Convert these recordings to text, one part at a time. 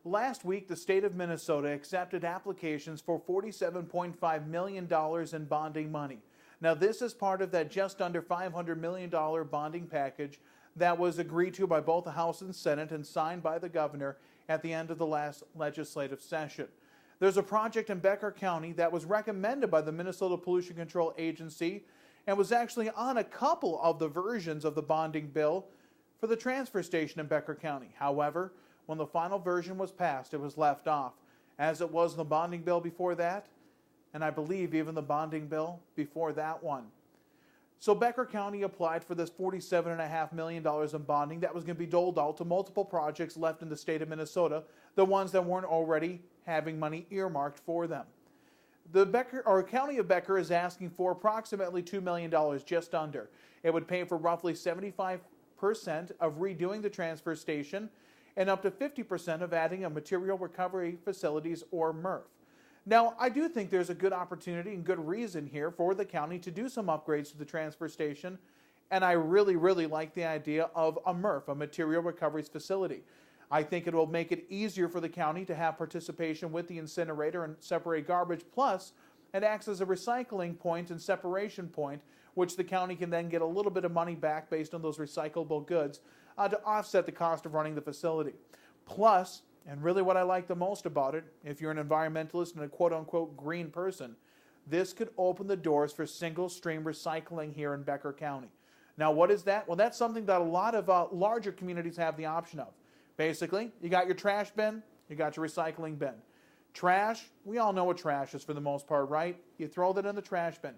Last week, the state of Minnesota accepted applications for $47.5 million in bonding money. Now, this is part of that just under $500 million bonding package that was agreed to by both the House and Senate and signed by the governor at the end of the last legislative session. There's a project in Becker County that was recommended by the Minnesota Pollution Control Agency and was actually on a couple of the versions of the bonding bill for the transfer station in Becker County. However, when the final version was passed, it was left off, as it was in the bonding bill before that, and I believe even the bonding bill before that one. So Becker County applied for this $47.5 million in bonding that was going to be doled out to multiple projects left in the state of Minnesota, the ones that weren't already having money earmarked for them. The County of Becker is asking for approximately $2 million, just under. It would pay for roughly 75% of redoing the transfer station and up to 50% of adding a material recovery facilities or MRF. Now, I do think there's a good opportunity and good reason here for the county to do some upgrades to the transfer station, and I really like the idea of a MRF, a material recovery facility. I think it will make it easier for the county to have participation with the incinerator and separate garbage, plus it acts as a recycling point and separation point, which the county can then get a little bit of money back based on those recyclable goods to offset the cost of running the facility. Plus, and really what I like the most about it, if you're an environmentalist and a quote-unquote green person, this could open the doors for single-stream recycling here in Becker County. Now, what is that? Well, that's something that a lot of larger communities have the option of. Basically, you got your trash bin, you got your recycling bin. Trash, we all know what trash is for the most part, right? You throw that in the trash bin.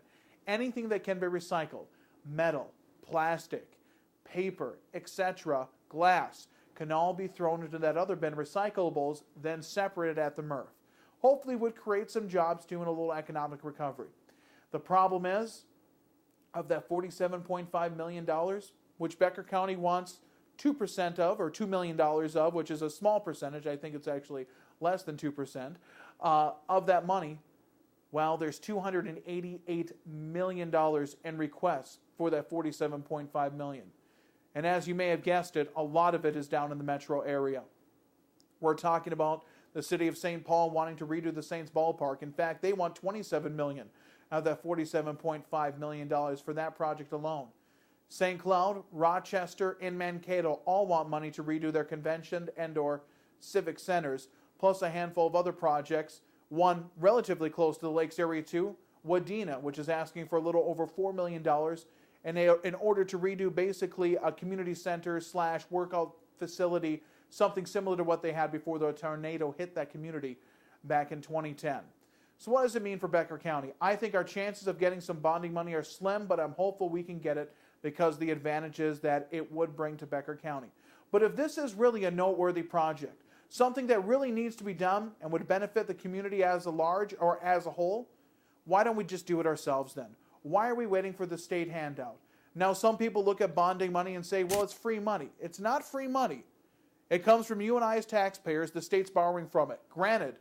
Anything that can be recycled, metal, plastic, paper, etc., glass, can all be thrown into that other bin, recyclables, then separated at the MRF. Hopefully would create some jobs too and a little economic recovery. The problem is, of that $47.5 million, which Becker County wants 2% of, or $2 million of, which is a small percentage, I think it's actually less than 2%, of that money, well, there's $288 million in requests for that $47.5 million. And as you may have guessed it, a lot of it is down in the metro area. We're talking about the city of St. Paul wanting to redo the Saints ballpark. In fact, they want $27 million out of that $47.5 million for that project alone. St. Cloud, Rochester, and Mankato all want money to redo their convention and or civic centers, plus a handful of other projects, one relatively close to the lakes area too, Wadena, which is asking for a little over $4 million in order to redo basically a community center / workout facility, something similar to what they had before the tornado hit that community back in 2010. So what does it mean for Becker County? I think our chances of getting some bonding money are slim, but I'm hopeful we can get it because of the advantages that it would bring to Becker County. But if this is really a noteworthy project, something that really needs to be done and would benefit the community as a large or as a whole, why don't we just do it ourselves then? Why are we waiting for the state handout? Now, some people look at bonding money and say, well, it's free money. It's not free money. It comes from you and I as taxpayers. The state's borrowing from it. Granted,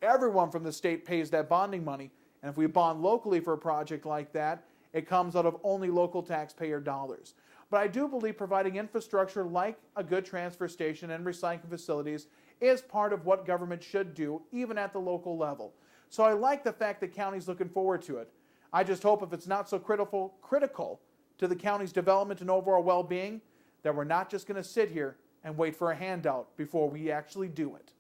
everyone from the state pays that bonding money, and if we bond locally for a project like that, it comes out of only local taxpayer dollars. But I do believe providing infrastructure like a good transfer station and recycling facilities is part of what government should do, even at the local level. So I like the fact that county's looking forward to it. I just hope if it's not so critical to the county's development and overall well-being, that we're not just going to sit here and wait for a handout before we actually do it.